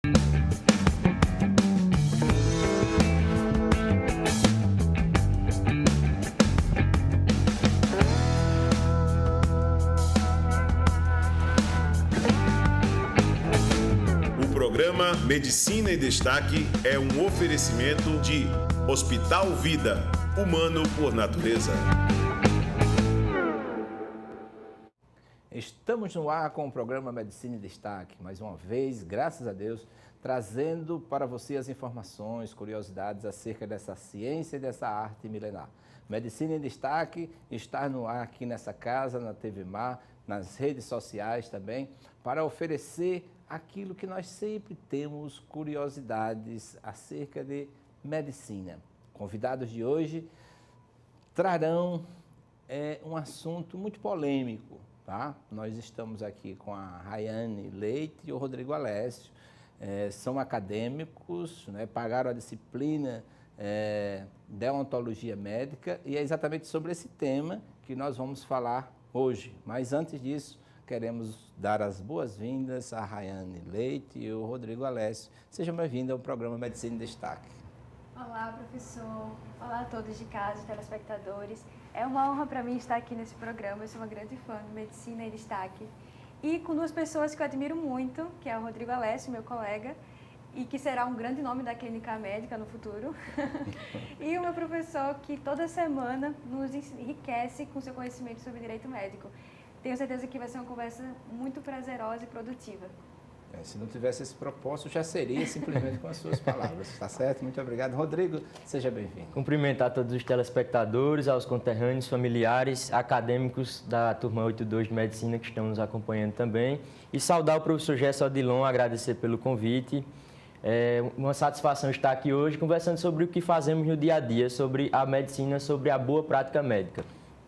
O programa Medicina em Destaque é um oferecimento de Hospital Vida, humano por natureza. Estamos no ar com o programa Medicina em Destaque, mais uma vez, graças a Deus, trazendo para você as informações, curiosidades acerca dessa ciência e dessa arte milenar. Medicina em Destaque está no ar aqui nessa casa, na TV Mar, nas redes sociais também, para oferecer aquilo que nós sempre temos curiosidades acerca de medicina. Convidados de hoje trarão um assunto muito polêmico. Tá? Nós estamos aqui com a Rayane Leite e o Rodrigo Alessio, são acadêmicos, né? Pagaram a disciplina deontologia médica e é exatamente sobre esse tema que nós vamos falar hoje. Mas antes disso, queremos dar as boas-vindas a Rayane Leite e o Rodrigo Alessio. Sejam bem-vindos ao programa Medicina em Destaque. Olá, professor. Olá a todos de casa, telespectadores. É uma honra para mim estar aqui nesse programa. Eu sou uma grande fã de Medicina em Destaque. E com duas pessoas que eu admiro muito, que é o Rodrigo Alessio, meu colega, e que será um grande nome da clínica médica no futuro. E o meu professor que toda semana nos enriquece com seu conhecimento sobre direito médico. Tenho certeza que vai ser uma conversa muito prazerosa e produtiva. Se não tivesse esse propósito, já seria simplesmente com as suas palavras, tá certo? Muito obrigado. Rodrigo, seja bem-vindo. Cumprimentar todos os telespectadores, aos conterrâneos, familiares, acadêmicos da turma 82 de Medicina que estão nos acompanhando também. E saudar o professor Gerson Odilon, agradecer pelo convite. É uma satisfação estar aqui hoje conversando sobre o que fazemos no dia a dia, sobre a medicina, sobre a boa prática médica.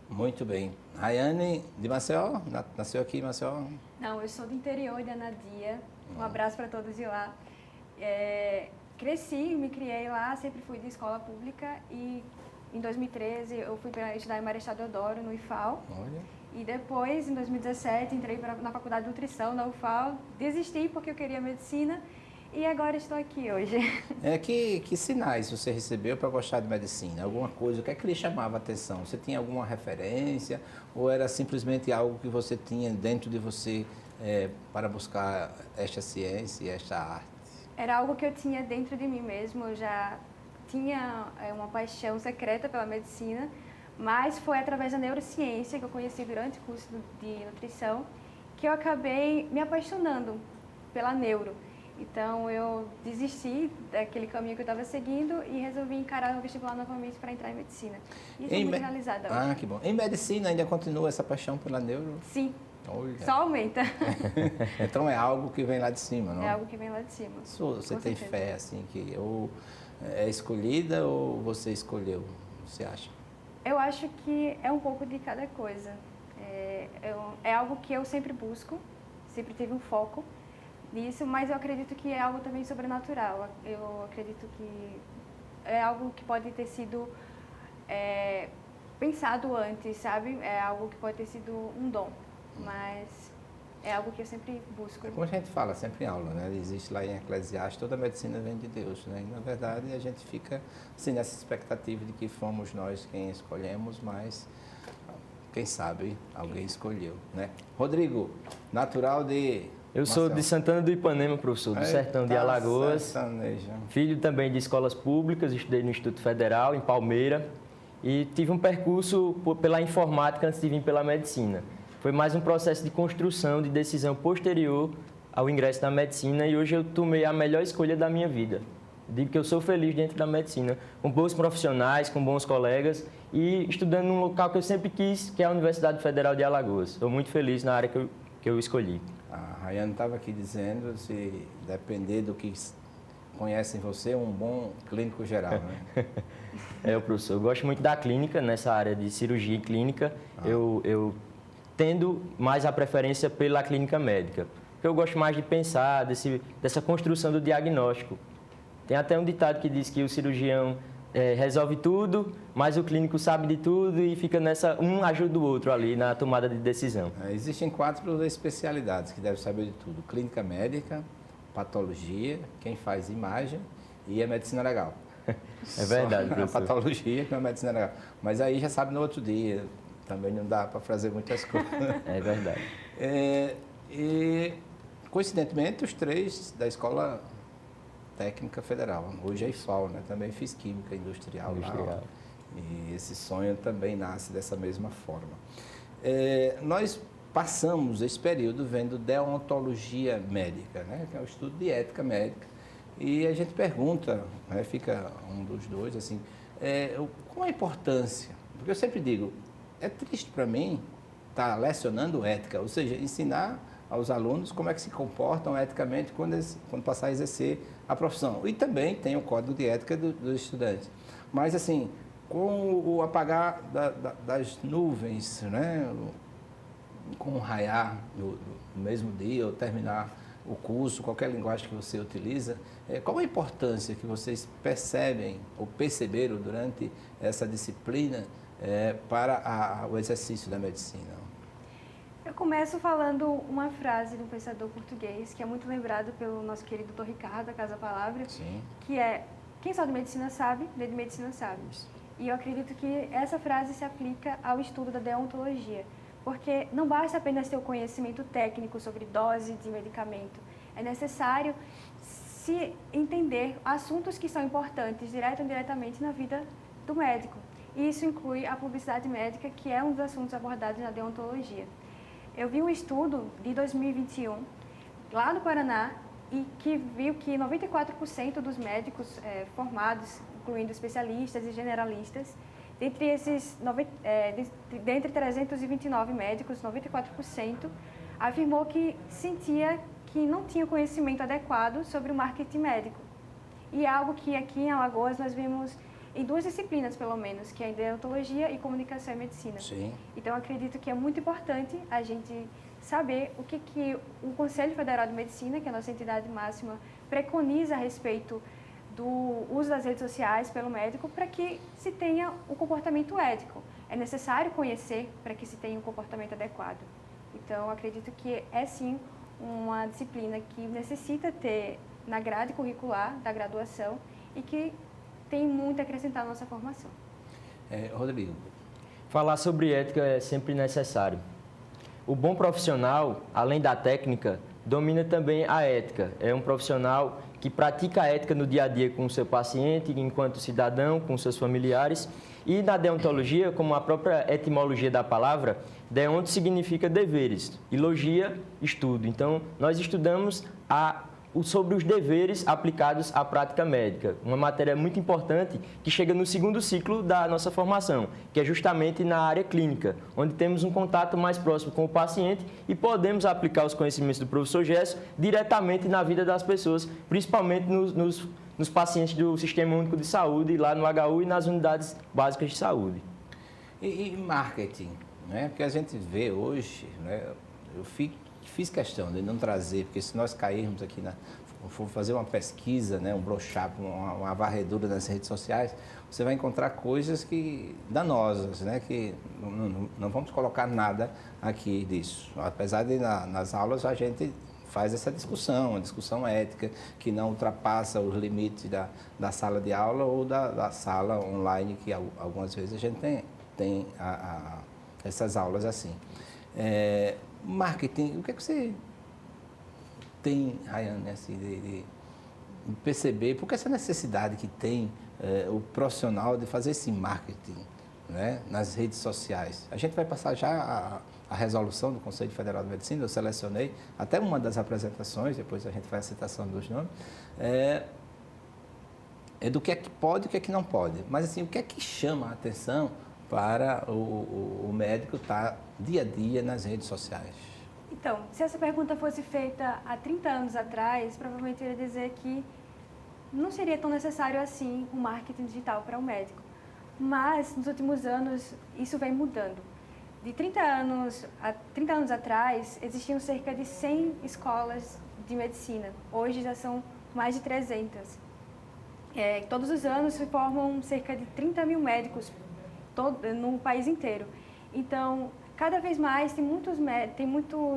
Muito bem. Rayane de Maceió, nasceu aqui em Maceió? Não, eu sou do interior de Anadia. Um abraço para todos de lá. Cresci, me criei lá, sempre fui de escola pública e em 2013 eu fui para estudar em Marechal Deodoro, no IFAL. Olha. E depois, em 2017, entrei na faculdade de nutrição da UFAL, desisti porque eu queria medicina e agora estou aqui hoje. Que sinais você recebeu para gostar de medicina? Alguma coisa, o que é que lhe chamava a atenção? Você tinha alguma referência ou era simplesmente algo que você tinha dentro de você para buscar esta ciência e esta arte? Era algo que eu tinha dentro de mim mesmo, eu já tinha uma paixão secreta pela medicina, mas foi através da neurociência que eu conheci durante o curso de nutrição que eu acabei me apaixonando pela neuro. Então eu desisti daquele caminho que eu estava seguindo e resolvi encarar o vestibular novamente para entrar em medicina. E estou muito realizada hoje. Ah, que bom. Em medicina ainda continua essa paixão pela neuro? Sim. Olha. Só aumenta. Então é algo que vem lá de cima, não? É algo que vem lá de cima. Você tem fé, assim, que ou é escolhida ou você escolheu, você acha? Eu acho que é um pouco de cada coisa. É algo que eu sempre busco, sempre tive um foco nisso, mas eu acredito que é algo também sobrenatural. Eu acredito que é algo que pode ter sido pensado antes, sabe? É algo que pode ter sido um dom. Mas é algo que eu sempre busco. Como a gente fala sempre em aula, né? Existe lá em Eclesiastes, toda a medicina vem de Deus, né? E, na verdade, a gente fica assim, nessa expectativa de que fomos nós quem escolhemos, mas quem sabe alguém escolheu, né? Rodrigo, natural de... Eu sou de Santana do Ipanema, professor, do sertão de Alagoas. Sertanejo. Filho também de escolas públicas, estudei no Instituto Federal, em Palmeira, e tive um percurso pela informática antes de vir pela medicina. Foi mais um processo de construção, de decisão posterior ao ingresso na medicina e hoje eu tomei a melhor escolha da minha vida. Digo que eu sou feliz dentro da medicina, com bons profissionais, com bons colegas e estudando num local que eu sempre quis, que é a Universidade Federal de Alagoas. Estou muito feliz na área que eu escolhi. A Rayane estava aqui dizendo, se depender do que conhecem você, um bom clínico geral, né? Professor, eu gosto muito da clínica, nessa área de cirurgia clínica. Eu tendo mais a preferência pela clínica médica. Porque eu gosto mais de pensar dessa construção do diagnóstico. Tem até um ditado que diz que o cirurgião resolve tudo, mas o clínico sabe de tudo e fica nessa, um ajuda o outro ali na tomada de decisão. Existem 4 especialidades que devem saber de tudo. Clínica médica, patologia, quem faz imagem e a medicina legal. É verdade, a professor. patologia com a medicina legal. Mas aí já sabe no outro dia, também não dá para fazer muitas coisas. É verdade. E, coincidentemente, os 3 da Escola Técnica Federal. Hoje é IFAL, né? Também fiz Química Industrial lá. E esse sonho também nasce dessa mesma forma. Nós passamos esse período vendo deontologia médica, né? Que é o estudo de ética médica. E a gente pergunta, né? Fica um dos dois, assim, qual a importância? Porque eu sempre digo, é triste para mim estar lecionando ética, ou seja, ensinar aos alunos como é que se comportam eticamente quando passar a exercer a profissão. E também tem o código de ética dos estudantes. Mas, assim, com o apagar das nuvens, né? Com o raiar no mesmo dia ou terminar o curso, qualquer linguagem que você utiliza, qual a importância que vocês percebem ou perceberam durante essa disciplina para o exercício da medicina? Eu começo falando uma frase de um pensador português, que é muito lembrado pelo nosso querido Dr. Ricardo, da Casa Palavra, Sim. Que é, quem sabe de medicina sabe, lei de medicina sabe. E eu acredito que essa frase se aplica ao estudo da deontologia, porque não basta apenas ter o conhecimento técnico sobre dose de medicamento, é necessário se entender assuntos que são importantes, direto ou indiretamente, na vida do médico. E isso inclui a publicidade médica, que é um dos assuntos abordados na deontologia. Eu vi um estudo de 2021, lá no Paraná, e que viu que 94% dos médicos formados, incluindo especialistas e generalistas, dentre 329 médicos, 94% afirmou que sentia que não tinha conhecimento adequado sobre o marketing médico. E é algo que aqui em Alagoas nós vimos em 2 disciplinas, pelo menos, que é a deontologia e comunicação e medicina. Sim. Então, eu acredito que é muito importante a gente saber o que o Conselho Federal de Medicina, que é a nossa entidade máxima, preconiza a respeito do uso das redes sociais pelo médico para que se tenha um comportamento ético. É necessário conhecer para que se tenha um comportamento adequado. Então, eu acredito que é sim uma disciplina que necessita ter na grade curricular da graduação e que tem muito a acrescentar na nossa formação. Rodrigo. Falar sobre ética é sempre necessário. O bom profissional, além da técnica, domina também a ética. É um profissional que pratica a ética no dia a dia com o seu paciente, enquanto cidadão, com seus familiares. E na deontologia, como a própria etimologia da palavra, deonto significa deveres, e logia, estudo. Então, nós estudamos sobre os deveres aplicados à prática médica, uma matéria muito importante que chega no 2º ciclo da nossa formação, que é justamente na área clínica, onde temos um contato mais próximo com o paciente e podemos aplicar os conhecimentos do professor Gesso diretamente na vida das pessoas, principalmente nos pacientes do Sistema Único de Saúde, lá no HU e nas unidades básicas de saúde. E marketing, né? Porque a gente vê hoje, né? Eu fiz questão de não trazer, porque se nós cairmos aqui, for fazer uma pesquisa, né, um brochure, uma varredura nas redes sociais, você vai encontrar coisas danosas, né, que não vamos colocar nada aqui disso. Apesar de nas aulas a gente faz essa discussão, uma discussão ética, que não ultrapassa os limites da sala de aula ou da sala online, que algumas vezes a gente tem essas aulas assim. Marketing, o que é que você tem, Rayane, assim, de perceber, porque essa necessidade que tem o profissional de fazer esse marketing, né, nas redes sociais? A gente vai passar já a resolução do Conselho Federal de Medicina, eu selecionei até uma das apresentações, depois a gente faz a citação dos nomes, do que é que pode e o que é que não pode. Mas, assim, o que é que chama a atenção para o médico estar dia a dia nas redes sociais? Então, se essa pergunta fosse feita há 30 anos atrás, provavelmente eu ia dizer que não seria tão necessário assim o marketing digital para o médico. Mas, nos últimos anos, isso vem mudando. De 30 anos atrás, existiam cerca de 100 escolas de medicina. Hoje já são mais de 300. Todos os anos se formam cerca de 30 mil médicos no país inteiro. Então, cada vez mais tem muitos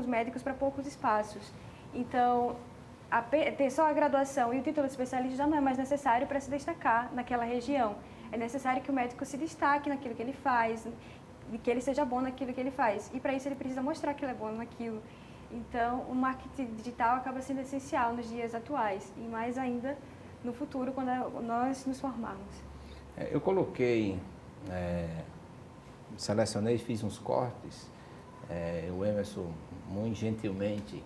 médicos para poucos espaços. Então, ter só a graduação e o título de especialista já não é mais necessário para se destacar naquela região. É necessário que o médico se destaque naquilo que ele faz, que ele seja bom naquilo que ele faz. E para isso ele precisa mostrar que ele é bom naquilo. Então, o marketing digital acaba sendo essencial nos dias atuais e mais ainda no futuro, quando nós nos formarmos. Eu coloquei, selecionei, fiz uns cortes, o Emerson muito gentilmente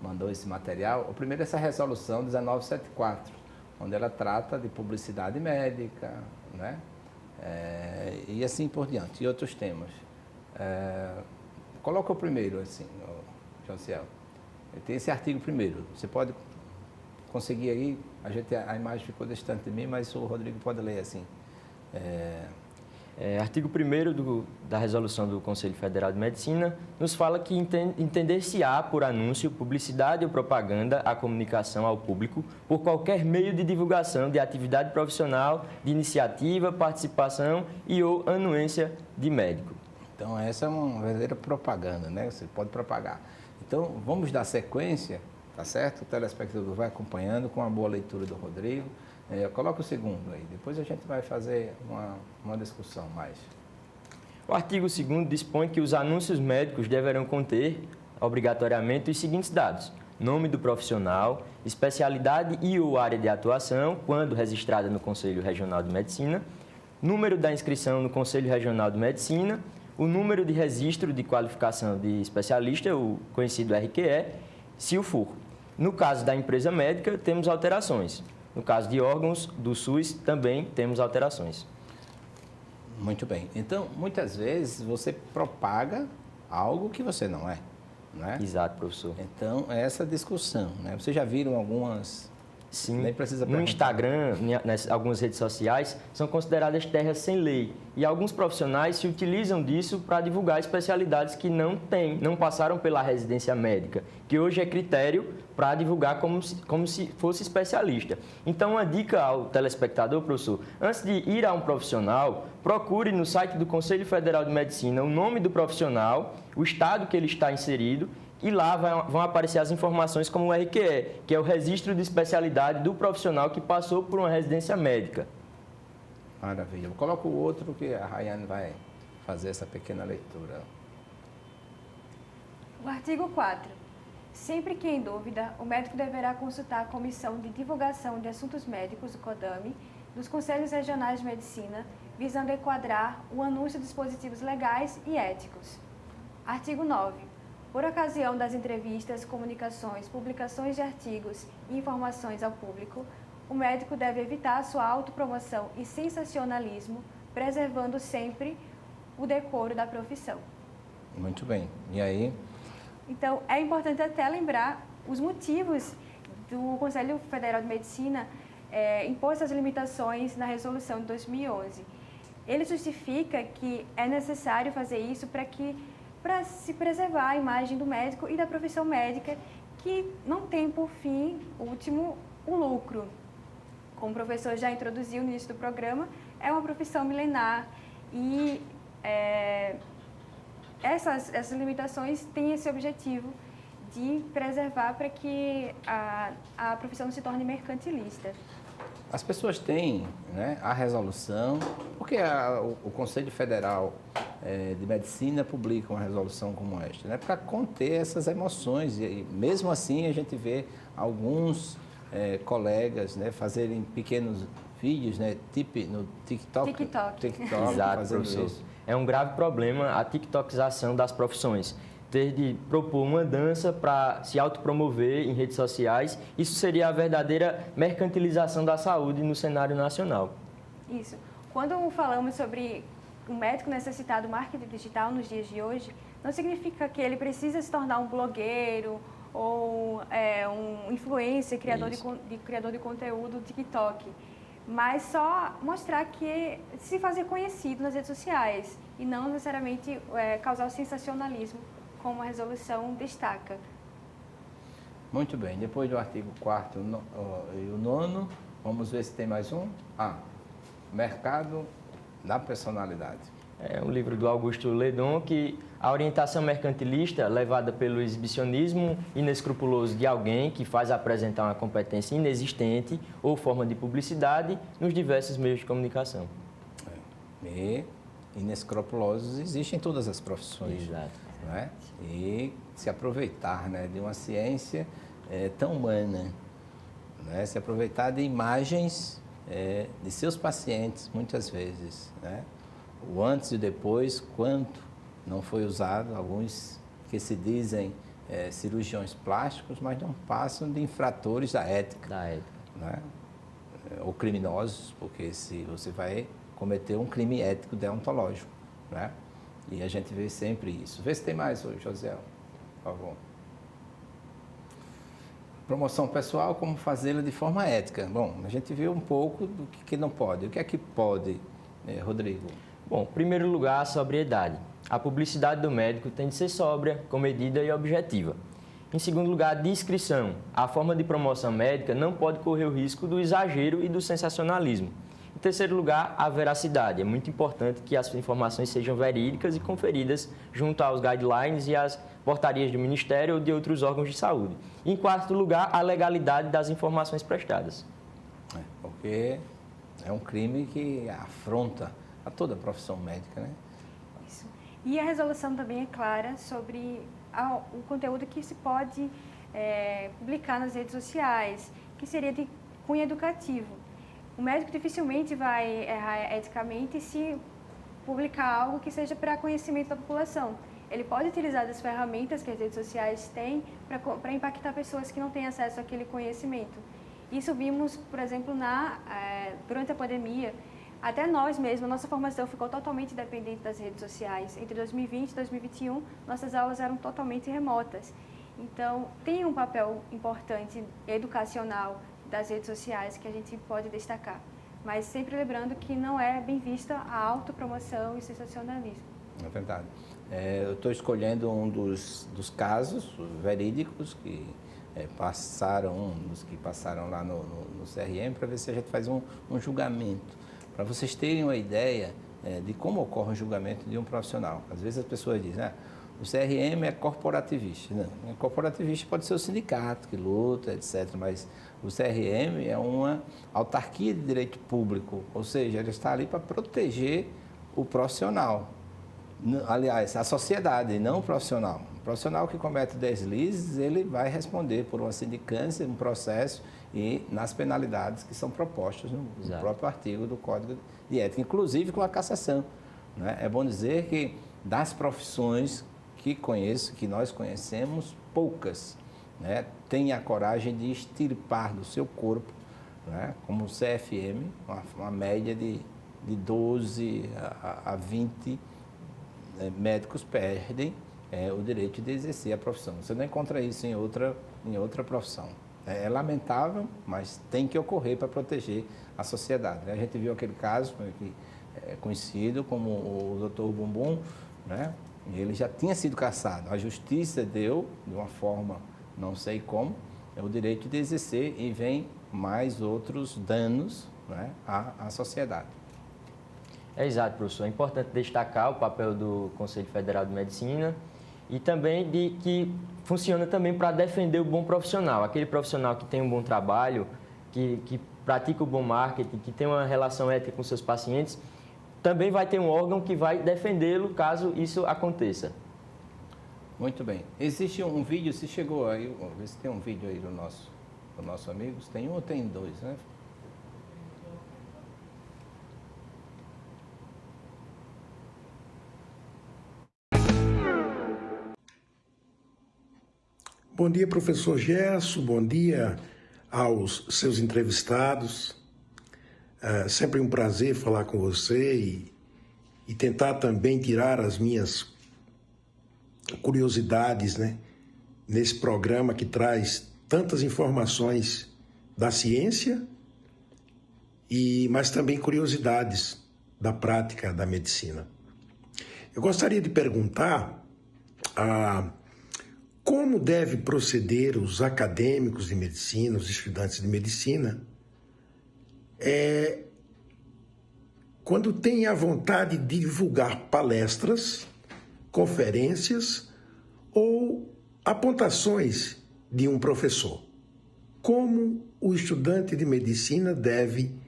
mandou esse material. O primeiro é essa resolução 1974, onde ela trata de publicidade médica, né? E assim por diante, e outros temas. Coloca o primeiro, assim, Josiel. Tem esse artigo primeiro. Você pode conseguir aí, a imagem ficou distante de mim, mas o Rodrigo pode ler assim. Artigo 1º da Resolução do Conselho Federal de Medicina nos fala que entender-se-á por anúncio, publicidade ou propaganda a comunicação ao público por qualquer meio de divulgação de atividade profissional, de iniciativa, participação e ou anuência de médico. Então, essa é uma verdadeira propaganda, né? Você pode propagar. Então, vamos dar sequência, tá certo? O telespectador vai acompanhando com uma boa leitura do Rodrigo. Coloca o segundo aí, depois a gente vai fazer uma discussão mais. O artigo 2º dispõe que os anúncios médicos deverão conter, obrigatoriamente, os seguintes dados: nome do profissional, especialidade e ou área de atuação, quando registrada no Conselho Regional de Medicina, número da inscrição no Conselho Regional de Medicina, o número de registro de qualificação de especialista, o conhecido RQE, se o for. No caso da empresa médica, temos alterações. No caso de órgãos do SUS, também temos alterações. Muito bem. Então, muitas vezes você propaga algo que você não é, né? Exato, professor. Então, é essa discussão, né? Vocês já viram algumas... Sim, nem precisa no perguntar. Instagram, algumas redes sociais, são consideradas terras sem lei. E alguns profissionais se utilizam disso para divulgar especialidades que não passaram pela residência médica, que hoje é critério para divulgar como se fosse especialista. Então, uma dica ao telespectador, professor: antes de ir a um profissional, procure no site do Conselho Federal de Medicina o nome do profissional, o estado que ele está inserido, e lá vão aparecer as informações como o RQE, que é o registro de especialidade do profissional que passou por uma residência médica. Maravilha. Coloca o outro que a Rayane vai fazer essa pequena leitura. O artigo 4. Sempre que em dúvida, o médico deverá consultar a Comissão de Divulgação de Assuntos Médicos, o CODAME, dos Conselhos Regionais de Medicina, visando enquadrar o anúncio de dispositivos legais e éticos. Artigo 9. Por ocasião das entrevistas, comunicações, publicações de artigos e informações ao público, o médico deve evitar sua autopromoção e sensacionalismo, preservando sempre o decoro da profissão. Muito bem. E aí? Então, é importante até lembrar os motivos do Conselho Federal de Medicina impor essas limitações na resolução de 2011. Ele justifica que é necessário fazer isso para se preservar a imagem do médico e da profissão médica, que não tem por fim último o lucro. Como o professor já introduziu no início do programa, é uma profissão milenar e essas limitações têm esse objetivo de preservar para que a profissão não se torne mercantilista. As pessoas têm, né, a resolução, porque o Conselho Federal de Medicina publica uma resolução como esta, né, para conter essas emoções. E mesmo assim a gente vê alguns colegas, né, fazerem pequenos vídeos, né, tipo no TikTok. Exato, professor. Isso. É um grave problema a tiktokização das profissões. Ter de propor uma dança para se autopromover em redes sociais, isso seria a verdadeira mercantilização da saúde no cenário nacional. Isso. Quando falamos sobre um médico necessitar do marketing digital nos dias de hoje, não significa que ele precisa se tornar um blogueiro ou um influencer, criador de conteúdo TikTok, mas só mostrar que se fazer conhecido nas redes sociais e não necessariamente causar o sensacionalismo, como a resolução destaca. Muito bem, depois do artigo 4º e o 9º, vamos ver se tem mais um. Mercado da personalidade. É um livro do Augusto Ledon que a orientação mercantilista levada pelo exibicionismo inescrupuloso de alguém que faz apresentar uma competência inexistente ou forma de publicidade nos diversos meios de comunicação. E inescrupulosos existem em todas as profissões. Exato. Não é? E se aproveitar, né, de uma ciência tão humana, né? Se aproveitar de imagens de seus pacientes, muitas vezes, né? O antes e depois, quanto não foi usado, alguns que se dizem cirurgiões plásticos, mas não passam de infratores da ética. Né? Ou criminosos, porque se você vai cometer um crime ético deontológico, né? E a gente vê sempre isso. Vê se tem mais hoje, José, por favor. Promoção pessoal, como fazê-la de forma ética. Bom, a gente viu um pouco do que não pode. O que é que pode, Rodrigo? Bom, em primeiro lugar, a sobriedade. A publicidade do médico tem de ser sóbria, comedida e objetiva. Em segundo lugar, a discrição. A forma de promoção médica não pode correr o risco do exagero e do sensacionalismo. Em terceiro lugar, a veracidade. É muito importante que as informações sejam verídicas e conferidas junto aos guidelines e às portarias do Ministério ou de outros órgãos de saúde. Em quarto lugar, a legalidade das informações prestadas. Porque é um crime que afronta a toda a profissão médica, né? Isso. E a resolução também é clara sobre o conteúdo que se pode publicar nas redes sociais, que seria de cunho educativo. O médico dificilmente vai errar eticamente se publicar algo que seja para conhecimento da população. Ele pode utilizar das ferramentas que as redes sociais têm para impactar pessoas que não têm acesso àquele conhecimento. Isso vimos, por exemplo, durante a pandemia. Até nós mesmos, nossa formação ficou totalmente dependente das redes sociais. Entre 2020 e 2021, nossas aulas eram totalmente remotas. Então, tem um papel importante educacional das redes sociais que a gente pode destacar. Mas sempre lembrando que não é bem vista a autopromoção e sensacionalismo. É verdade. Eu estou escolhendo um dos casos verídicos que passaram lá no CRM para ver se a gente faz um julgamento. Para vocês terem uma ideia de como ocorre o julgamento de um profissional. Às vezes as pessoas dizem, o CRM é corporativista. Não, corporativista pode ser o sindicato que luta, etc. Mas o CRM é uma autarquia de direito público, ou seja, ele está ali para proteger o profissional. Aliás, a sociedade, não o profissional. O profissional que comete deslizes, ele vai responder por uma sindicância, um processo e nas penalidades que são propostas no próprio artigo do Código de Ética, inclusive com a cassação. Né? É bom dizer que das profissões que nós conhecemos, poucas, né, têm a coragem de extirpar do seu corpo, né, como o CFM, uma média de 12 a 20 médicos perdem o direito de exercer a profissão. Você não encontra isso em outra profissão. É lamentável, mas tem que ocorrer para proteger a sociedade. A gente viu aquele caso que é conhecido como o Dr. Bumbum, né? Ele já tinha sido cassado. A justiça deu, de uma forma, não sei como, o direito de exercer e vem mais outros danos, né, à sociedade. É exato, professor. É importante destacar o papel do Conselho Federal de Medicina e também que funciona também para defender o bom profissional. Aquele profissional que tem um bom trabalho, que pratica o bom marketing, que tem uma relação ética com seus pacientes, também vai ter um órgão que vai defendê-lo caso isso aconteça. Muito bem. Existe um vídeo, se chegou aí, vamos ver se tem um vídeo aí do nosso amigo. Tem um ou tem dois, né? Bom dia, professor Gerson, bom dia aos seus entrevistados. É sempre um prazer falar com você e tentar também tirar as minhas curiosidades, né, nesse programa que traz tantas informações da ciência, mas também curiosidades da prática da medicina. Eu gostaria de perguntar como devem proceder os acadêmicos de medicina, os estudantes de medicina, quando tem a vontade de divulgar palestras, conferências ou apontações de um professor. Como o estudante de medicina deve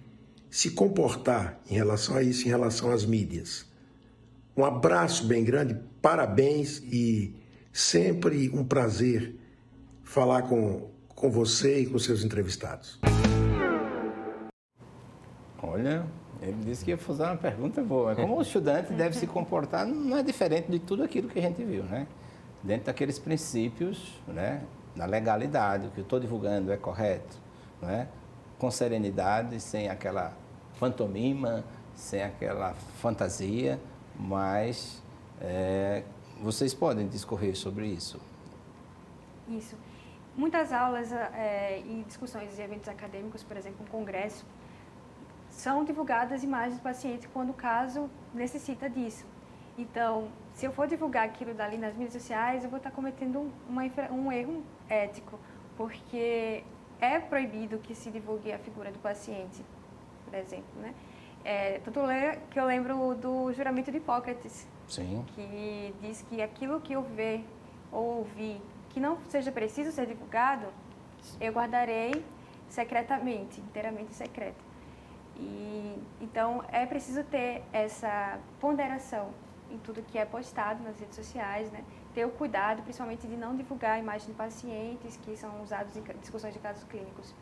se comportar em relação a isso, em relação às mídias? Um abraço bem grande, parabéns e sempre um prazer falar com você e com seus entrevistados. Olha, ele disse que ia fazer uma pergunta boa. Como o estudante deve se comportar, não é diferente de tudo aquilo que a gente viu, né? Dentro daqueles princípios, né, da legalidade, o que eu estou divulgando é correto, né? Com serenidade, sem aquela pantomima, sem aquela fantasia, mas vocês podem discorrer sobre isso. Isso. Muitas aulas e discussões e eventos acadêmicos, por exemplo, um congresso, são divulgadas imagens do paciente quando o caso necessita disso. Então, se eu for divulgar aquilo dali nas mídias sociais, eu vou estar cometendo um erro ético, porque é proibido que se divulgue a figura do paciente, por exemplo, né? Tanto que eu lembro do juramento de Hipócrates, Sim. que diz que aquilo que eu ver ou ouvir que não seja preciso ser divulgado, eu guardarei secretamente, inteiramente secreto. Então, é preciso ter essa ponderação em tudo que é postado nas redes sociais, né? Ter o cuidado, principalmente, de não divulgar a imagem de pacientes que são usados em discussões de casos clínicos.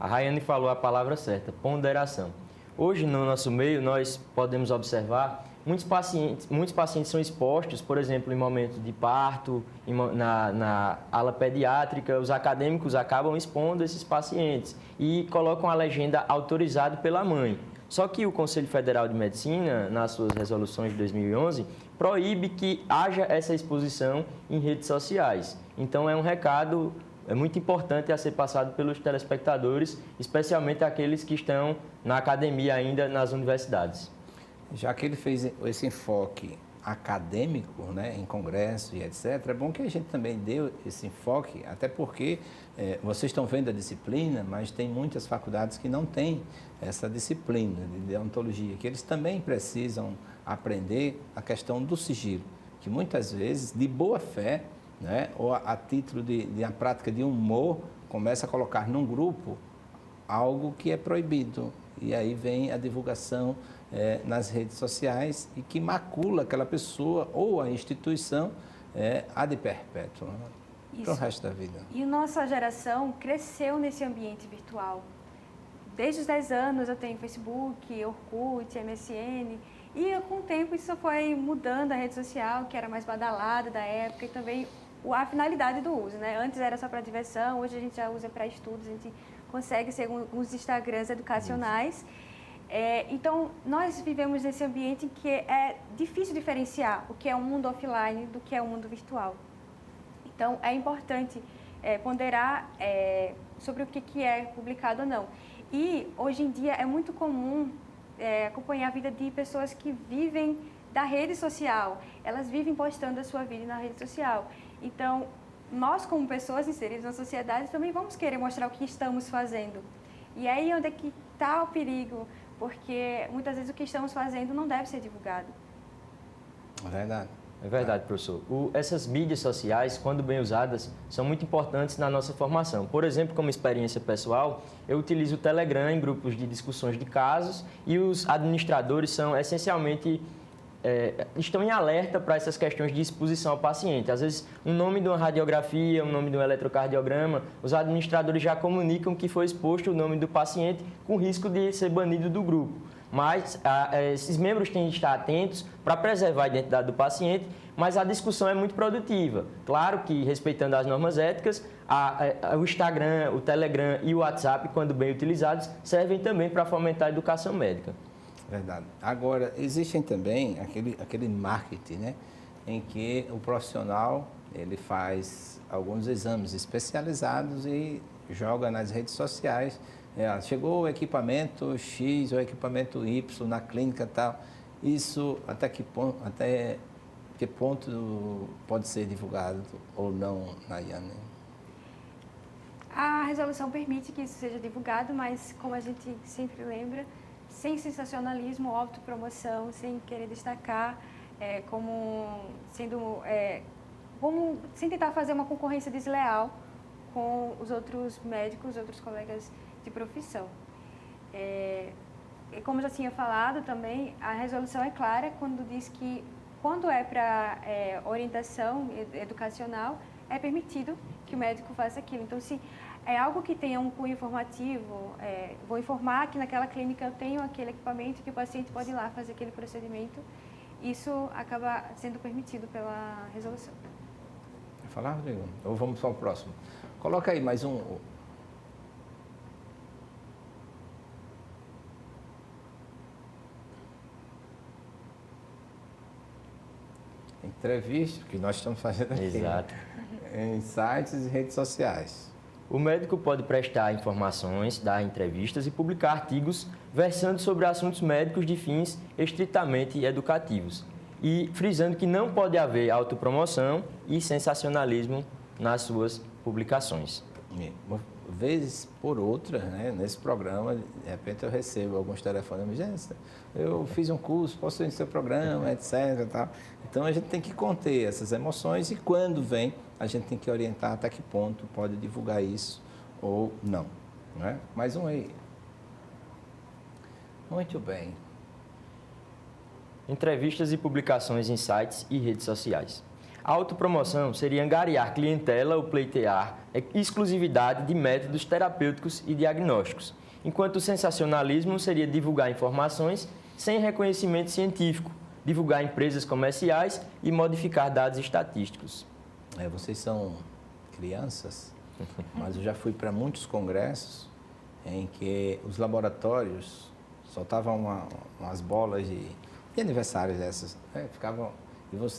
A Rayane falou a palavra certa, ponderação. Hoje, no nosso meio, nós podemos observar muitos pacientes são expostos, por exemplo, em momento de parto, na ala pediátrica, os acadêmicos acabam expondo esses pacientes e colocam a legenda autorizado pela mãe. Só que o Conselho Federal de Medicina, nas suas resoluções de 2011, proíbe que haja essa exposição em redes sociais. Então, é um recado muito importante a ser passado pelos telespectadores, especialmente aqueles que estão na academia ainda, nas universidades. Já que ele fez esse enfoque acadêmico, né, em congresso e etc., é bom que a gente também dê esse enfoque, até porque vocês estão vendo a disciplina, mas tem muitas faculdades que não têm essa disciplina de deontologia, que eles também precisam aprender a questão do sigilo, que muitas vezes, de boa fé, né, ou a título de a prática de humor, começa a colocar num grupo algo que é proibido. E aí vem a divulgação nas redes sociais e que macula aquela pessoa ou a instituição ad perpétuo, para o resto da vida. E nossa geração cresceu nesse ambiente virtual. Desde os 10 anos eu tenho Facebook, Orkut, MSN, e com o tempo isso foi mudando a rede social, que era mais badalada da época, e também a finalidade do uso, né? Antes era só para diversão, hoje a gente já usa para estudos, a gente consegue ser uns Instagrams educacionais. Então, nós vivemos nesse ambiente em que é difícil diferenciar o que é um mundo offline do que é um mundo virtual. Então, é importante ponderar sobre o que é publicado ou não. E, hoje em dia, é muito comum acompanhar a vida de pessoas que vivem da rede social. Elas vivem postando a sua vida na rede social. Então, nós, como pessoas inseridas na sociedade, também vamos querer mostrar o que estamos fazendo. E aí onde é que está o perigo, porque muitas vezes o que estamos fazendo não deve ser divulgado. É verdade. É verdade, professor. Essas mídias sociais, quando bem usadas, são muito importantes na nossa formação. Por exemplo, como experiência pessoal, eu utilizo o Telegram em grupos de discussões de casos e os administradores são essencialmente estão em alerta para essas questões de exposição ao paciente. Às vezes, o nome de uma radiografia, o nome de um eletrocardiograma, os administradores já comunicam que foi exposto o nome do paciente com risco de ser banido do grupo. Mas esses membros têm de estar atentos para preservar a identidade do paciente, mas a discussão é muito produtiva. Claro que, respeitando as normas éticas, o Instagram, o Telegram e o WhatsApp, quando bem utilizados, servem também para fomentar a educação médica. Verdade. Agora, existem também aquele marketing, né, em que o profissional ele faz alguns exames especializados e joga nas redes sociais. Chegou o equipamento X ou o equipamento Y na clínica e tal. Isso até que ponto pode ser divulgado ou não, Nayane? A resolução permite que isso seja divulgado, mas como a gente sempre lembra, sem sensacionalismo, autopromoção, sem querer destacar, sem tentar fazer uma concorrência desleal com os outros médicos, outros colegas de profissão. E como já tinha falado também, a resolução é clara quando diz que, quando é para orientação educacional, é permitido que o médico faça aquilo. Então, se é algo que tenha um cunho informativo, vou informar que naquela clínica eu tenho aquele equipamento que o paciente pode ir lá fazer aquele procedimento, isso acaba sendo permitido pela resolução. Quer falar, Rodrigo? Ou vamos para o próximo? Coloca aí mais um. Entrevista, que nós estamos fazendo aqui. Exato. Em sites e redes sociais. O médico pode prestar informações, dar entrevistas e publicar artigos versando sobre assuntos médicos de fins estritamente educativos. E frisando que não pode haver autopromoção e sensacionalismo nas suas publicações. Uma vez por outra, né, nesse programa, de repente eu recebo alguns telefonemas, gente, eu fiz um curso, posso ir no seu programa, etc. Tal. Então a gente tem que conter essas emoções e quando vem, a gente tem que orientar até que ponto pode divulgar isso ou não. Né? Mais um aí. Muito bem. Entrevistas e publicações em sites e redes sociais. A autopromoção seria angariar clientela ou pleitear exclusividade de métodos terapêuticos e diagnósticos, enquanto o sensacionalismo seria divulgar informações sem reconhecimento científico, divulgar empresas comerciais e modificar dados estatísticos. Vocês são crianças, mas eu já fui para muitos congressos em que os laboratórios soltavam umas bolas de aniversários dessas, ficavam...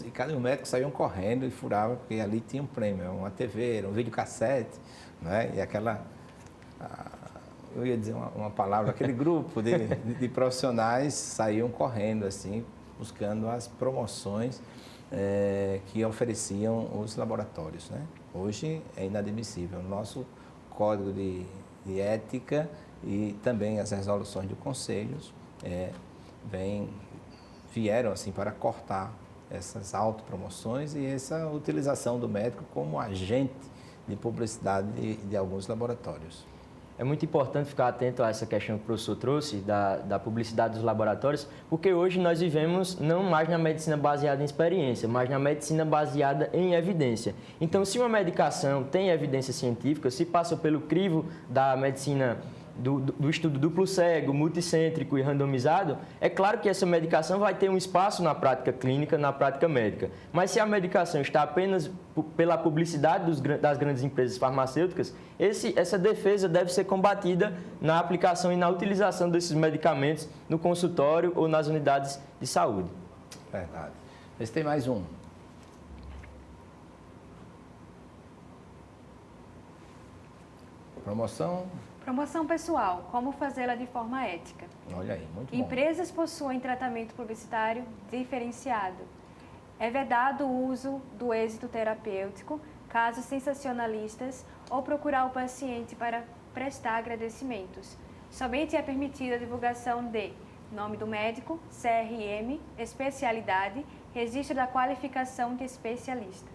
E cada médico saíam correndo e furava, porque ali tinha um prêmio, uma TV, um videocassete, né? E aquela, eu ia dizer uma palavra, aquele grupo de profissionais saíam correndo, assim, buscando as promoções que ofereciam os laboratórios, né? Hoje é inadmissível. O nosso código de ética e também as resoluções de conselhos vieram assim para cortar essas autopromoções e essa utilização do médico como agente de publicidade de alguns laboratórios. É muito importante ficar atento a essa questão que o professor trouxe, da publicidade dos laboratórios, porque hoje nós vivemos não mais na medicina baseada em experiência, mas na medicina baseada em evidência. Então, se uma medicação tem evidência científica, se passa pelo crivo da medicina do estudo duplo cego, multicêntrico e randomizado, é claro que essa medicação vai ter um espaço na prática clínica, na prática médica. Mas se a medicação está apenas pela publicidade das grandes empresas farmacêuticas, essa defesa deve ser combatida na aplicação e na utilização desses medicamentos no consultório ou nas unidades de saúde. Verdade. Esse tem mais um. Promoção pessoal, como fazê-la de forma ética. Olha aí, muito bom. Empresas possuem tratamento publicitário diferenciado. É vedado o uso do êxito terapêutico, casos sensacionalistas ou procurar o paciente para prestar agradecimentos. Somente é permitida a divulgação de nome do médico, CRM, especialidade, registro da qualificação de especialista.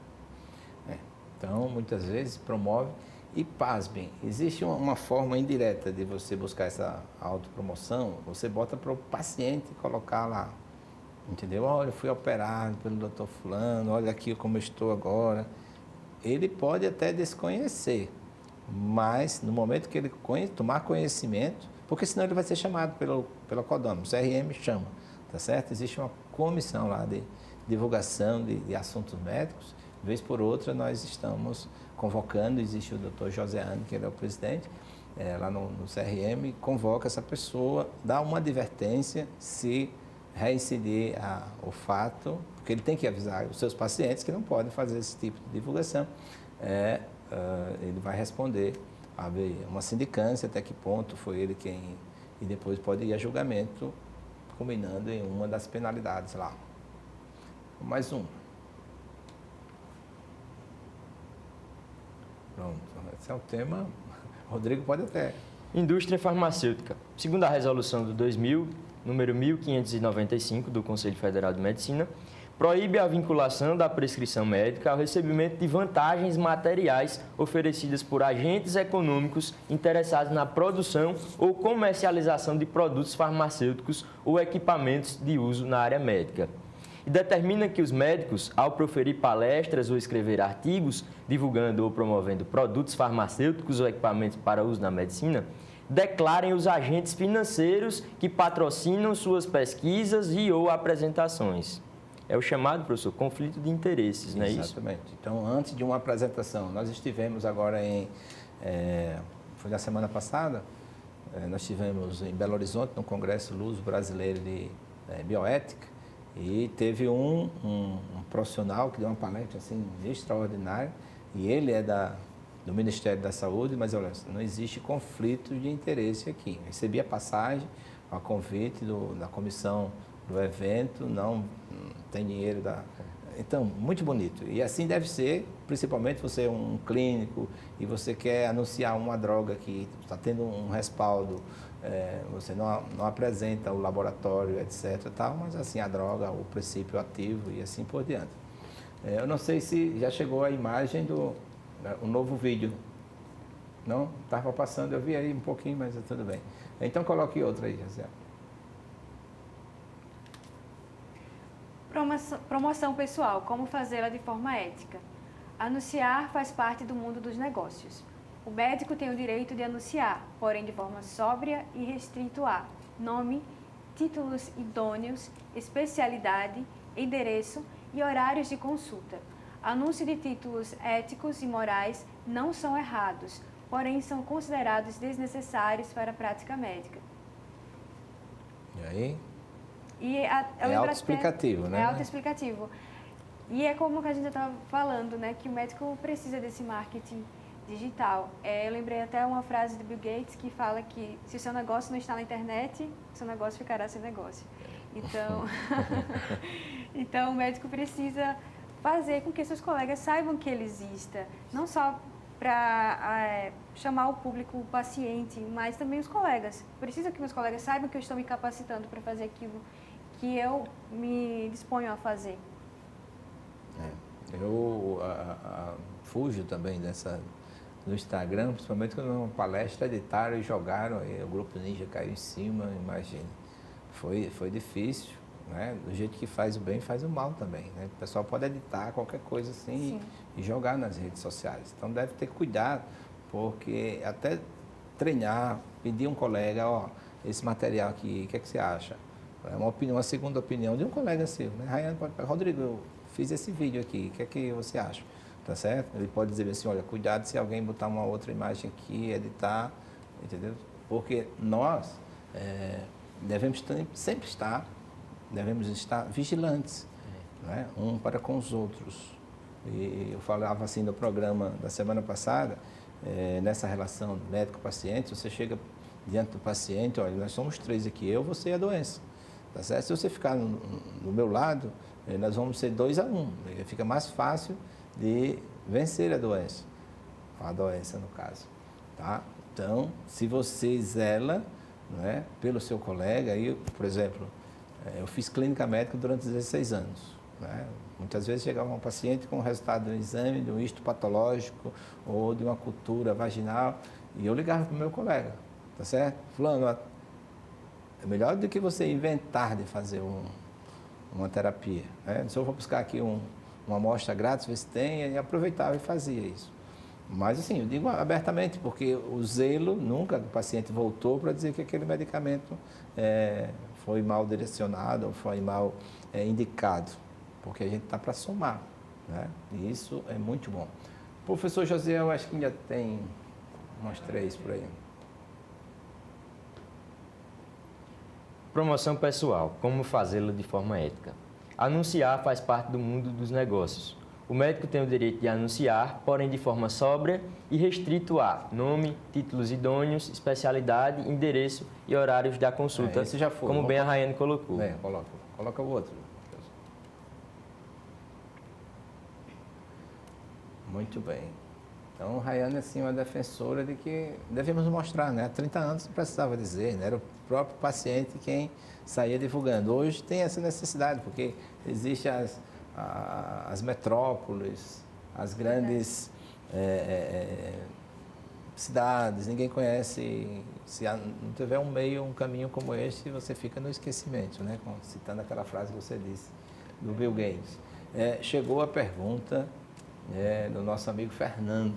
Então, muitas vezes promove. E, pasmem, existe uma forma indireta de você buscar essa autopromoção, você bota para o paciente colocar lá, entendeu? Olha, eu fui operado pelo doutor fulano, olha aqui como eu estou agora. Ele pode até desconhecer, mas no momento que ele tomar conhecimento, porque senão ele vai ser chamado pelo CODAM, o CRM chama, tá certo? Existe uma comissão lá de divulgação de assuntos médicos, vez por outra nós estamos convocando, existe o doutor Joseane, que ele é o presidente, lá no CRM, convoca essa pessoa, dá uma advertência se reincidir o fato, porque ele tem que avisar os seus pacientes que não podem fazer esse tipo de divulgação. Ele vai responder, haver uma sindicância, até que ponto foi ele quem... E depois pode ir a julgamento, culminando em uma das penalidades lá. Mais um. Pronto, esse é o tema. Rodrigo pode até Indústria farmacêutica. Segundo a resolução do 2000, número 1595 do Conselho Federal de Medicina, proíbe a vinculação da prescrição médica ao recebimento de vantagens materiais oferecidas por agentes econômicos interessados na produção ou comercialização de produtos farmacêuticos ou equipamentos de uso na área médica. E determina que os médicos, ao proferir palestras ou escrever artigos divulgando ou promovendo produtos farmacêuticos ou equipamentos para uso na medicina, declarem os agentes financeiros que patrocinam suas pesquisas e ou apresentações. É o chamado, professor, conflito de interesses, não é isso? Exatamente. Então, antes de uma apresentação, nós estivemos agora foi na semana passada, nós estivemos em Belo Horizonte, no Congresso Luso Brasileiro de Bioética, e teve um profissional que deu uma palestra assim, extraordinária, e ele é do Ministério da Saúde, mas olha, não existe conflito de interesse aqui. Recebi a passagem, a convite da comissão do evento, não tem dinheiro Então, muito bonito. E assim deve ser, principalmente você é um clínico e você quer anunciar uma droga que está tendo um respaldo, você não apresenta o laboratório, etc. Tal, mas assim a droga, o princípio ativo e assim por diante. Eu não sei se já chegou a imagem um novo vídeo. Não? Estava passando, eu vi aí um pouquinho, mas tudo bem. Então coloque outra aí, José. Promoção pessoal, como fazê-la de forma ética. Anunciar faz parte do mundo dos negócios. O médico tem o direito de anunciar, porém de forma sóbria e restrito a nome, títulos idôneos, especialidade, endereço e horários de consulta. Anúncio de títulos éticos e morais não são errados, porém são considerados desnecessários para a prática médica. E aí? É autoexplicativo, né? É autoexplicativo. E é como que a gente já estava falando, né? Que o médico precisa desse marketing digital. Eu lembrei até uma frase do Bill Gates que fala que se o seu negócio não está na internet, o seu negócio ficará sem negócio. Então, então o médico precisa fazer com que seus colegas saibam que ele exista. Não só para chamar o público, o paciente, mas também os colegas. Preciso que meus colegas saibam que eu estou me capacitando para fazer aquilo que eu me disponho a fazer. Eu fujo também no Instagram, principalmente quando uma palestra editaram e jogaram, aí o Grupo Ninja caiu em cima, imagine. Foi difícil, né? Do jeito que faz o bem, faz o mal também, né? O pessoal pode editar qualquer coisa assim e jogar nas redes sociais. Então deve ter cuidado, porque até treinar, pedir um colega, esse material aqui, o que é que você acha? Uma segunda opinião de um colega seu, né? Rayane pode falar, Rodrigo, eu fiz esse vídeo aqui, o que é que você acha? Tá certo? Ele pode dizer assim, olha, cuidado se alguém botar uma outra imagem aqui, editar, entendeu? Porque nós devemos sempre estar vigilantes, né? Um para com os outros. E eu falava assim no programa da semana passada, nessa relação médico-paciente, você chega diante do paciente, olha, nós somos 3 aqui, eu, você e a doença. Tá certo? Se você ficar no meu lado, nós vamos ser 2-1. Fica mais fácil de vencer a doença no caso. Tá? Então, se você zela, né, pelo seu colega, por exemplo, eu fiz clínica médica durante 16 anos. Né? Muitas vezes chegava um paciente com o resultado do exame, de um histopatológico ou de uma cultura vaginal, e eu ligava para o meu colega, tá certo? Fulano, é melhor do que você inventar de fazer uma terapia. Né? Se eu vou buscar aqui uma amostra grátis, ver se tem, e aproveitava e fazia isso. Mas assim, eu digo abertamente, porque o zelo nunca do paciente voltou para dizer que aquele medicamento foi mal direcionado ou foi mal indicado, porque a gente está para somar, né? E isso é muito bom. Professor José, eu acho que ainda tem umas 3 por aí. Promoção pessoal, como fazê-la de forma ética. Anunciar faz parte do mundo dos negócios. O médico tem o direito de anunciar, porém de forma sóbria e restrito a nome, títulos idôneos, especialidade, endereço e horários da consulta, esse já foi. como bem a Rayane colocou. Coloca o outro. Muito bem. Então, Rayane, assim, é uma defensora de que devemos mostrar, né? Há 30 anos não precisava dizer, né? Era o próprio paciente quem saía divulgando. Hoje tem essa necessidade, porque existem as metrópoles, as grandes cidades, ninguém conhece. Se não tiver um meio, um caminho como este, você fica no esquecimento, né? Citando aquela frase que você disse, do Bill Gates. Chegou a pergunta do nosso amigo Fernando.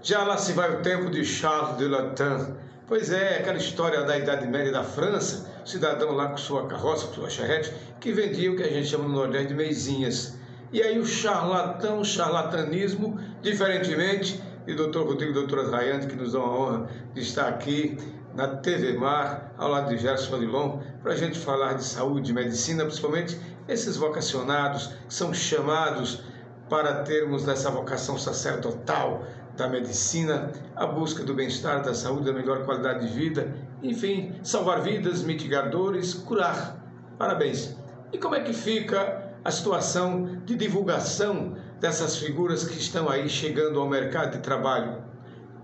Já lá se vai o tempo de Charles de Latran. Pois é, aquela história da Idade Média da França, cidadão lá com sua carroça, com sua charrete, que vendia o que a gente chama no Nordeste de meizinhas. E aí o charlatanismo, diferentemente de Dr. Rodrigo e doutora Rayane, que nos dão a honra de estar aqui na TV Mar, ao lado de Gerson Odilon, para a gente falar de saúde, de medicina, principalmente esses vocacionados que são chamados para termos essa vocação sacerdotal da medicina, a busca do bem-estar, da saúde, da melhor qualidade de vida, enfim, salvar vidas, mitigar dores, curar. Parabéns! E como é que fica a situação de divulgação dessas figuras que estão aí chegando ao mercado de trabalho?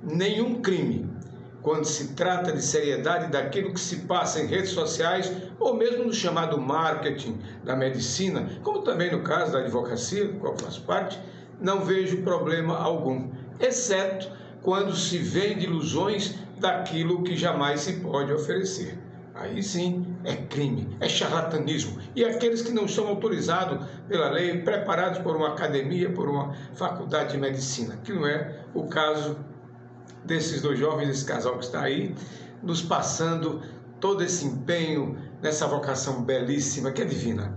Nenhum crime quando se trata de seriedade daquilo que se passa em redes sociais ou mesmo no chamado marketing da medicina, como também no caso da advocacia, do qual faço parte, não vejo problema algum, exceto quando se vende ilusões daquilo que jamais se pode oferecer. Aí sim é crime, é charlatanismo. E aqueles que não estão autorizados pela lei, preparados por uma academia, por uma faculdade de medicina, que não é o caso desses dois jovens, desse casal que está aí, nos passando todo esse empenho nessa vocação belíssima que é divina.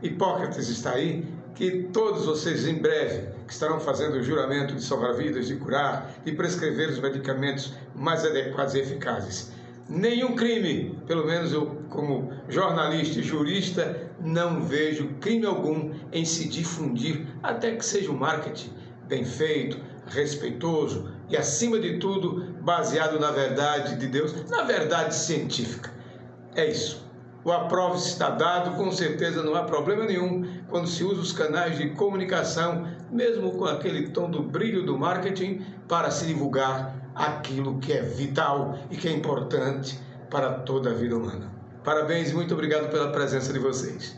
Hipócrates está aí, que todos vocês em breve que estarão fazendo o juramento de salvar vidas, de curar, de prescrever os medicamentos mais adequados e eficazes. Nenhum crime, pelo menos eu como jornalista e jurista, não vejo crime algum em se difundir, até que seja um marketing bem feito, respeitoso e, acima de tudo, baseado na verdade de Deus, na verdade científica. É isso. O aprove está dado, com certeza não há problema nenhum quando se usa os canais de comunicação, mesmo com aquele tom do brilho do marketing, para se divulgar aquilo que é vital e que é importante para toda a vida humana. Parabéns e muito obrigado pela presença de vocês.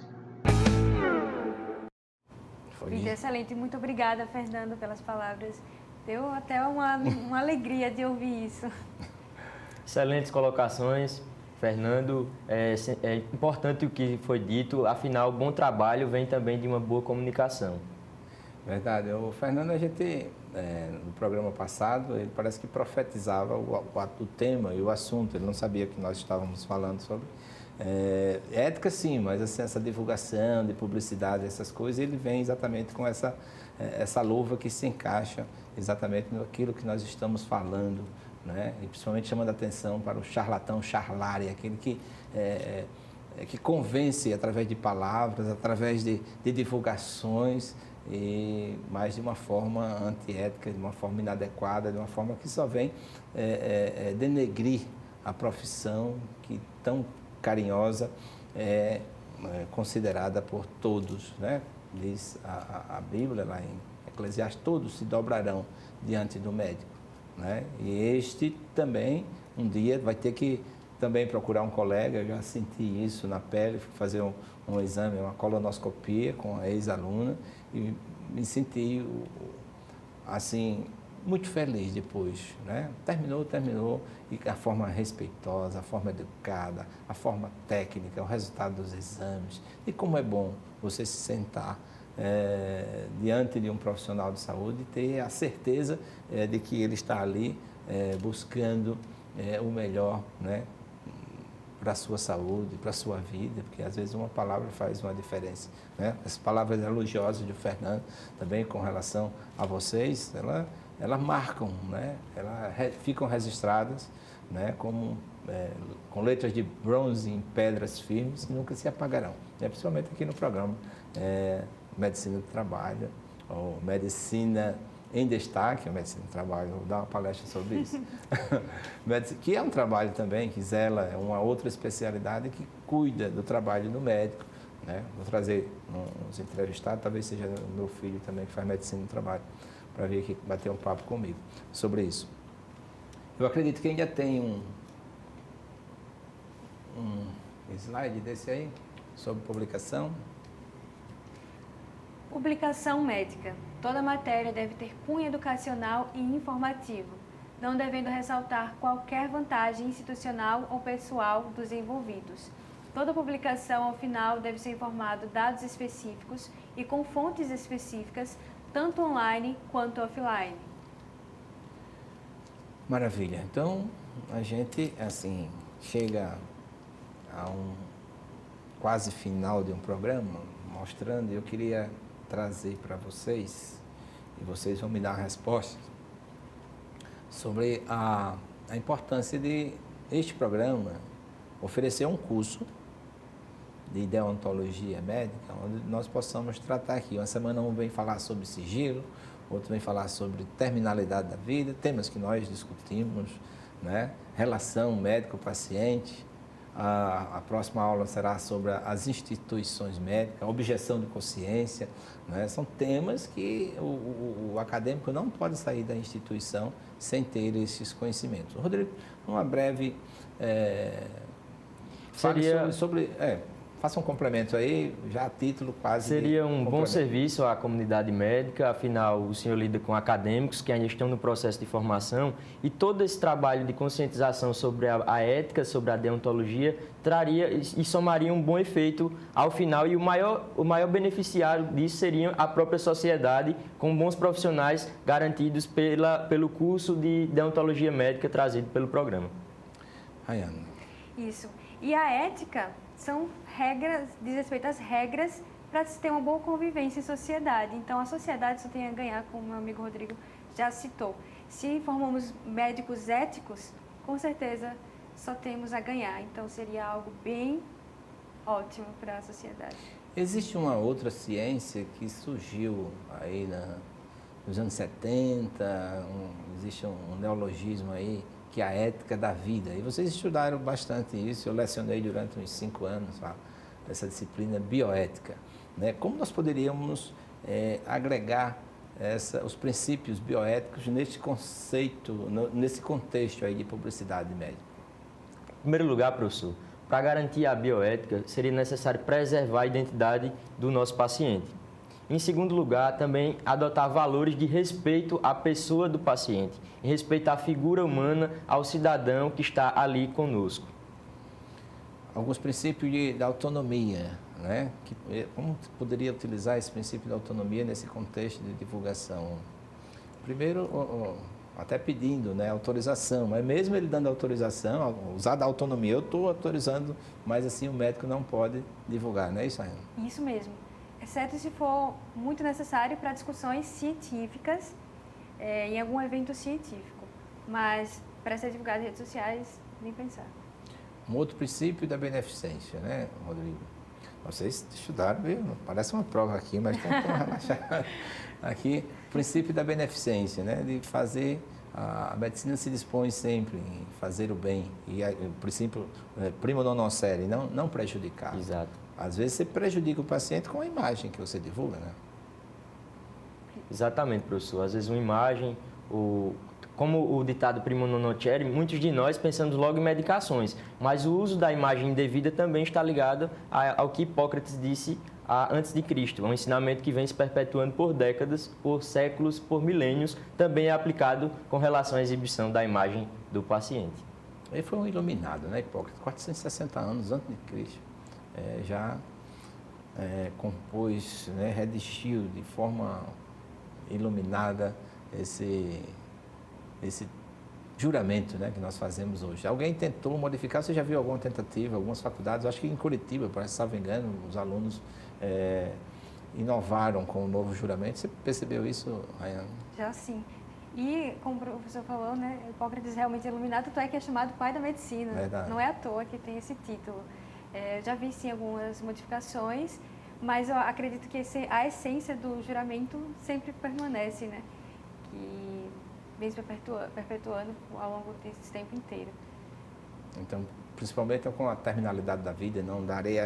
Vídeo excelente. Muito obrigada, Fernando, pelas palavras. Deu até uma alegria de ouvir isso. Excelentes colocações, Fernando. É importante o que foi dito, afinal, bom trabalho vem também de uma boa comunicação. Verdade. O Fernando, a gente, no programa passado, ele parece que profetizava o tema e o assunto. Ele não sabia que nós estávamos falando sobre ética, sim, mas assim, essa divulgação de publicidade, essas coisas, ele vem exatamente com essa luva que se encaixa exatamente naquilo que nós estamos falando, né? E principalmente chamando a atenção para o charlatão, charlare, aquele que convence através de palavras, através de divulgações, mas de uma forma antiética, de uma forma inadequada, de uma forma que só vem denegrir a profissão que tão carinhosa é considerada por todos, né? Diz a Bíblia lá em Eclesiastes, todos se dobrarão diante do médico, né? E este também um dia vai ter que também procurar um colega. Eu já senti isso na pele, fui fazer um exame, uma colonoscopia com a ex-aluna e me senti assim muito feliz depois, né? Terminou, e a forma respeitosa, a forma educada, a forma técnica, o resultado dos exames, e como é bom você se sentar diante de um profissional de saúde e ter a certeza de que ele está ali buscando o melhor, né, para a sua saúde, para a sua vida, porque às vezes uma palavra faz uma diferença, né? As palavras elogiosas de Fernando também com relação a vocês, elas marcam, né? Elas ficam registradas, né? Como com letras de bronze em pedras firmes que nunca se apagarão, principalmente aqui no programa Medicina do Trabalho, ou Medicina em Destaque, a Medicina do Trabalho, vou dar uma palestra sobre isso, que é um trabalho também que zela, é uma outra especialidade que cuida do trabalho do médico, né? Vou trazer uns entrevistados, talvez seja o meu filho também que faz medicina no trabalho, para vir aqui bater um papo comigo sobre isso. Eu acredito que ainda tem um slide desse aí, sobre publicação. Publicação médica. Toda matéria deve ter cunho educacional e informativo, não devendo ressaltar qualquer vantagem institucional ou pessoal dos envolvidos. Toda publicação, ao final, deve ser informado dados específicos e com fontes específicas, tanto online quanto offline. Maravilha. Então, a gente, assim, chega a um quase final de um programa, mostrando, eu queria trazer para vocês, e vocês vão me dar a resposta, sobre a importância de este programa oferecer um curso de deontologia médica, onde nós possamos tratar aqui. Uma semana um vem falar sobre sigilo, outro vem falar sobre terminalidade da vida, temas que nós discutimos, né? Relação médico-paciente. A próxima aula será sobre as instituições médicas, objeção de consciência, né? São temas que o acadêmico não pode sair da instituição sem ter esses conhecimentos. Rodrigo, uma breve... faça um complemento aí, já a título quase... Seria um bom serviço à comunidade médica, afinal o senhor lida com acadêmicos que ainda estão no processo de formação e todo esse trabalho de conscientização sobre a ética, sobre a deontologia, traria e somaria um bom efeito ao final e o maior beneficiário disso seria a própria sociedade com bons profissionais garantidos pelo curso de deontologia médica trazido pelo programa. Rayane. Isso. E a ética são regras, diz respeito às regras para se ter uma boa convivência em sociedade. Então, a sociedade só tem a ganhar, como o meu amigo Rodrigo já citou. Se formamos médicos éticos, com certeza só temos a ganhar. Então, seria algo bem ótimo para a sociedade. Existe uma outra ciência que surgiu aí nos anos 70, existe um neologismo aí, que é a ética da vida. E vocês estudaram bastante isso, eu lecionei durante uns 5 anos essa disciplina bioética, né? Como nós poderíamos agregar os princípios bioéticos nesse conceito, nesse contexto aí de publicidade médica? Em primeiro lugar, professor, para garantir a bioética, seria necessário preservar a identidade do nosso paciente. Em segundo lugar, também adotar valores de respeito à pessoa do paciente, e respeitar a figura humana ao cidadão que está ali conosco. Alguns princípios da autonomia, né? Como poderia utilizar esse princípio da autonomia nesse contexto de divulgação? Primeiro, até pedindo, né, autorização, mas mesmo ele dando autorização, usar da autonomia, eu estou autorizando, mas assim o médico não pode divulgar, não é isso, Rayane? Isso mesmo. Exceto se for muito necessário para discussões científicas em algum evento científico. Mas para ser divulgado em redes sociais, nem pensar. Um outro princípio da beneficência, né, Rodrigo? Vocês estudaram, viu? Parece uma prova aqui, mas estão relaxados. Aqui, o princípio da beneficência, né? De fazer... A medicina se dispõe sempre em fazer o bem. E o princípio primo non nocere, não prejudicar. Exato. Às vezes você prejudica o paciente com a imagem que você divulga, né? Exatamente, professor. Às vezes uma imagem, como o ditado primo non nocere, muitos de nós pensamos logo em medicações, mas o uso da imagem indevida também está ligado ao que Hipócrates disse antes de Cristo. É um ensinamento que vem se perpetuando por décadas, por séculos, por milênios, também é aplicado com relação à exibição da imagem do paciente. Ele foi um iluminado, né, Hipócrates? 460 anos antes de Cristo. Já compôs, né, redigiu de forma iluminada esse juramento, né, que nós fazemos hoje. Alguém tentou modificar, você já viu alguma tentativa, algumas faculdades, acho que em Curitiba, parece, se não me engano, os alunos inovaram com o novo juramento. Você percebeu isso, Rayane? Já sim. E, como o professor falou, né, Hipócrates realmente é iluminado, tanto é que é chamado pai da medicina. Verdade. Não é à toa que tem esse título. Já vi, sim, algumas modificações, mas eu acredito que a essência do juramento sempre permanece, né? Que mesmo perpetuando ao longo desse tempo inteiro. Então, principalmente com a terminalidade da vida, não darei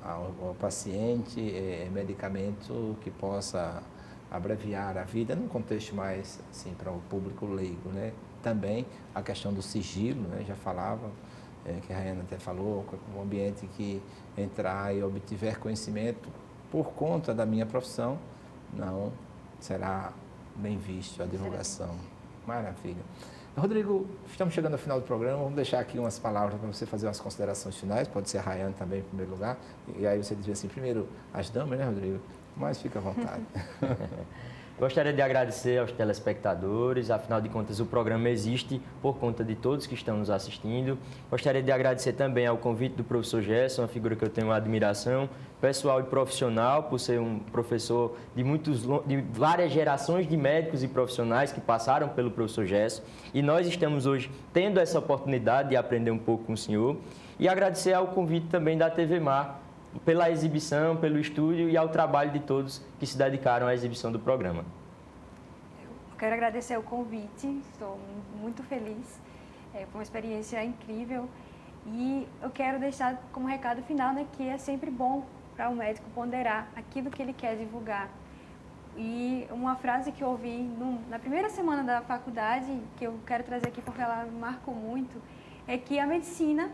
ao paciente medicamento que possa abreviar a vida, num contexto mais assim, para o público leigo, né? Também a questão do sigilo, né? Já falava, que a Rayane até falou, um ambiente que entrar e obtiver conhecimento por conta da minha profissão, não será bem visto a divulgação. Maravilha. Rodrigo, estamos chegando ao final do programa, vamos deixar aqui umas palavras para você fazer umas considerações finais, pode ser a Rayane também em primeiro lugar, e aí você diz assim, primeiro as damas, né, Rodrigo? Mas fica à vontade. Gostaria de agradecer aos telespectadores, afinal de contas o programa existe por conta de todos que estão nos assistindo. Gostaria de agradecer também ao convite do professor Gerson, uma figura que eu tenho uma admiração pessoal e profissional, por ser um professor de várias gerações de médicos e profissionais que passaram pelo professor Gerson. E nós estamos hoje tendo essa oportunidade de aprender um pouco com o senhor. E agradecer ao convite também da TV Mar, pela exibição, pelo estúdio e ao trabalho de todos que se dedicaram à exibição do programa. Eu quero agradecer o convite, estou muito feliz, foi uma experiência incrível e eu quero deixar como recado final, né, que é sempre bom para o médico ponderar aquilo que ele quer divulgar. E uma frase que eu ouvi na primeira semana da faculdade, que eu quero trazer aqui porque ela me marcou muito, é que a medicina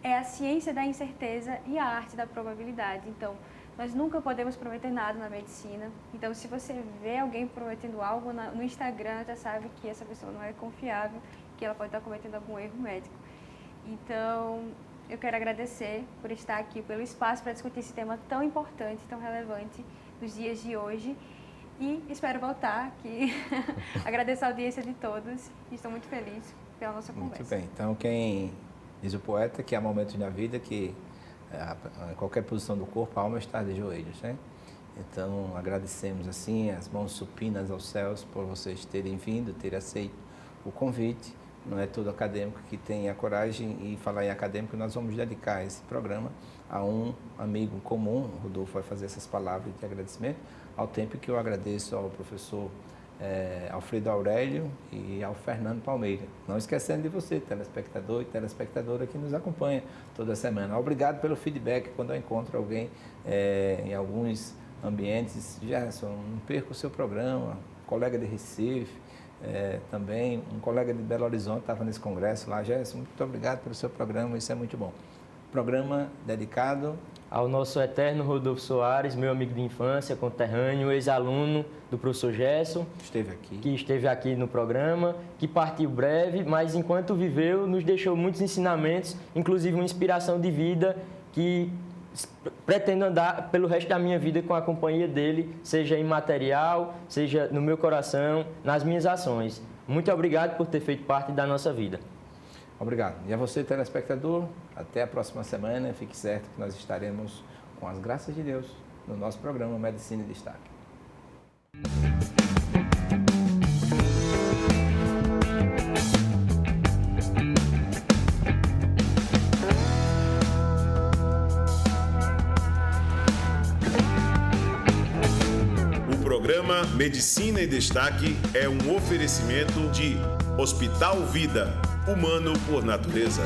é a ciência da incerteza e a arte da probabilidade. Então, nós nunca podemos prometer nada na medicina. Então, se você vê alguém prometendo algo no Instagram, já sabe que essa pessoa não é confiável, que ela pode estar cometendo algum erro médico. Então, eu quero agradecer por estar aqui, pelo espaço para discutir esse tema tão importante, tão relevante nos dias de hoje. E espero voltar aqui. Agradeço a audiência de todos e estou muito feliz pela nossa conversa. Muito bem. Então, diz o poeta que há momentos na vida que em qualquer posição do corpo, a alma está de joelhos, né? Então, agradecemos assim, as mãos supinas aos céus por vocês terem vindo, terem aceito o convite. Não é todo acadêmico que tem a coragem, e falar em acadêmico, nós vamos dedicar esse programa a um amigo comum. O Rodolfo vai fazer essas palavras de agradecimento, ao tempo que eu agradeço ao professor Alfredo Aurélio e ao Fernando Palmeira. Não esquecendo de você, telespectador e telespectadora que nos acompanha toda semana. Obrigado pelo feedback quando eu encontro alguém em alguns ambientes. Gerson, não perca o seu programa, colega de Recife, também um colega de Belo Horizonte estava nesse congresso lá. Gerson, muito obrigado pelo seu programa, isso é muito bom. Programa dedicado ao nosso eterno Rodolfo Soares, meu amigo de infância, conterrâneo, ex-aluno do professor Gerson, que esteve aqui no programa, que partiu breve, mas enquanto viveu, nos deixou muitos ensinamentos, inclusive uma inspiração de vida que pretendo andar pelo resto da minha vida com a companhia dele, seja imaterial, seja no meu coração, nas minhas ações. Muito obrigado por ter feito parte da nossa vida. Obrigado. E a você, telespectador, até a próxima semana. Fique certo que nós estaremos, com as graças de Deus, no nosso programa Medicina em Destaque. O programa Medicina em Destaque é um oferecimento de Hospital Vida, humano por natureza.